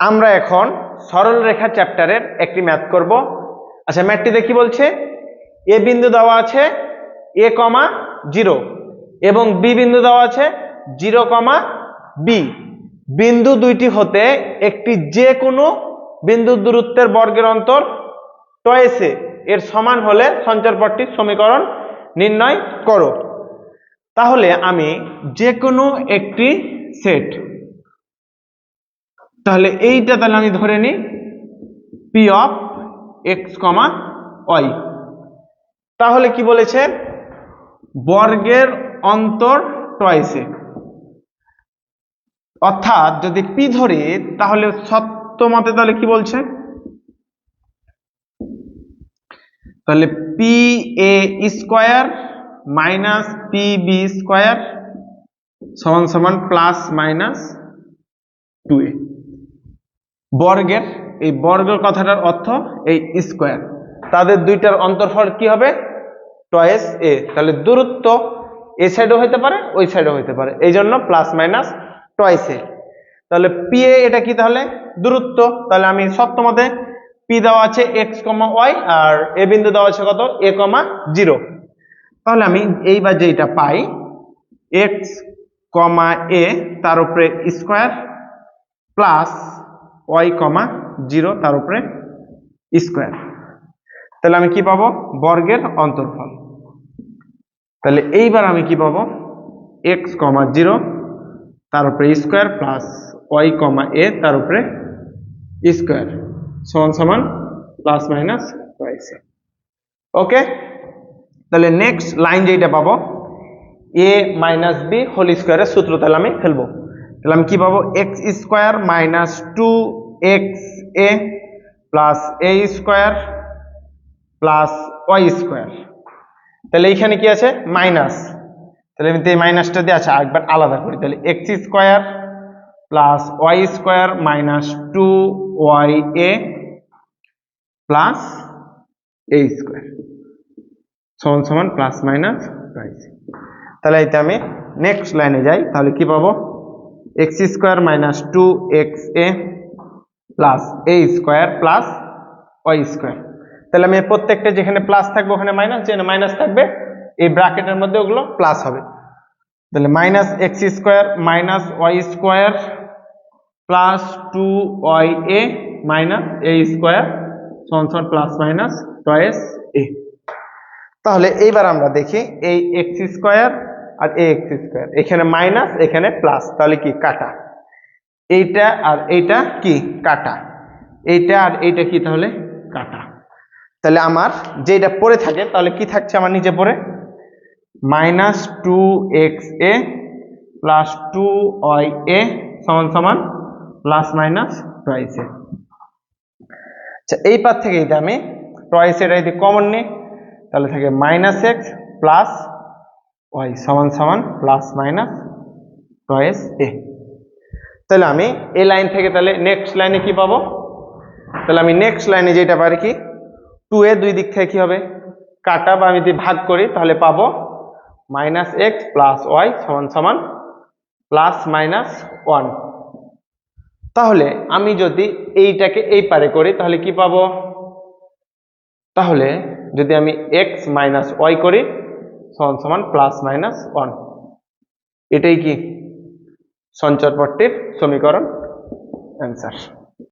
আমরা এখন সরল রেখা চ্যাপ্টারের একটি ম্যাথ করব। আচ্ছা, ম্যাথটিতে কি বলছে? এ বিন্দু দেওয়া আছে a,0 এবং বি বিন্দু দেওয়া আছে 0,b। বিন্দু দুইটি হতে একটি যে কোনো বিন্দুর দূরত্বের বর্গের অন্তর টয়েসে এর সমান হলে সঞ্চারপথটির সমীকরণ নির্ণয় করো। তাহলে আমি যে কোনো একটি সেট, তাহলে এইটা তাহলে আমি ধরে নিই P of X comma Y. তাহলে কি বলেছে? বর্গের অন্তর টয়েসে, অর্থাৎ যদি পি ধরি তাহলে সত্য মতে তাহলে কি বলছে? তাহলে P A square minus P B square সমান সমান প্লাস মাইনাস 2a। বর্গের এই বর্গের কথাটার অর্থ এই স্কোয়ার, তাদের দুইটার অন্তরফল কি হবে? টয়েস এ। তাহলে দূরত্ব এই সাইডও হইতে পারে ওই সাইডও হইতে পারে, এই জন্য প্লাস মাইনাস টয়েস এ। তাহলে পি এ এটা কি? তাহলে দূরত্ব। তাহলে আমি সত্য মতে পি দেওয়া আছে এক্স কমা ওয়াই আর এ বিন্দু দেওয়া আছে কত? a,0। তাহলে আমি এইবার যেটা পাই এক্স কমা এ তার উপরে স্কোয়ার প্লাস ওয়াই কমা 0 তার উপরে স্কোয়ার। তাহলে আমি কি পাবো? বর্গের অন্তরফল। তাহলে এইবার আমি কি পাবো? এক্স কমা 0 তার উপরে স্কোয়ার প্লাস ওয়াই কমা এ তার উপরে স্কোয়ার সমান সমান প্লাস মাইনাস টয়েস এ। ওকে, তাহলে নেক্সট লাইন যেটা পাবো এ মাইনাস বি হোল স্কোয়ারের সূত্র তাহলে আমি ফেলবো। তাহলে আমি কি পাবো? X square minus 2xa plus a square plus y square. তাহলে এইখানে কি আছে? মাইনাস। তাহলে আমি এই মাইনাসটা দিয়ে আছে আরেকবার আলাদা করি। তাহলে x square plus y square minus 2ya plus a square সমান সমান প্লাস মাইনাস টয়েস। তাহলে এইটা আমি নেক্সট লাইনে যাই। তাহলে কি পাবো? X square minus 2xa plus a square plus y square. তাহলে আমি প্রত্যেকটা যেখানে প্লাস থাকবে ওখানে মাইনাস, যেখানে মাইনাস থাকবে এই ব্র্যাকেটের মধ্যে ওগুলো প্লাস হবে। তাহলে minus x square minus y square plus 2ya minus a square সমান সমান প্লাস মাইনাস টয়েস এ। তাহলে এইবার আমরা দেখি এই এক্স স্কোয়ার আর এ এক্স স্কোয়ার, এখানে মাইনাস এখানে প্লাস, তাহলে কি কাটা? এইটা আর এইটা কি কাটা? এইটা আর এইটা কি তাহলে কাটা? তাহলে আমার যেটা পড়ে থাকে তাহলে কি থাকছে আমার নিচে পড়ে? মাইনাস 2xa প্লাস 2ya সমান সমান প্লাস মাইনাস টয়েস এ। আচ্ছা, এই পার থেকে এটা আমি টয়েস এর যদি কমন নিই তাহলে থাকে মাইনাস এক্স প্লাস ওয়াই সমান সমান প্লাস মাইনাস টয়েস এ। তাহলে আমি এই লাইন থেকে তাহলে নেক্সট লাইনে কি পাবো? তাহলে আমি নেক্সট লাইনে যেটা পারি কি 2a দুই দিক থেকে কি হবে? কাটা, বা আমি যদি ভাগ করি তাহলে পাবো মাইনাস এক্স প্লাস ওয়াই সমান সমান প্লাস মাইনাস 1। তাহলে আমি যদি এইটাকে এই পারে করি তাহলে কি পাবো? তাহলে যদি আমি এক্স মাইনাস ওয়াই করি সমান সমান প্লাস মাইনাস 1। এটাই কি সঞ্চারপথটির সমীকরণ, অ্যান্সার।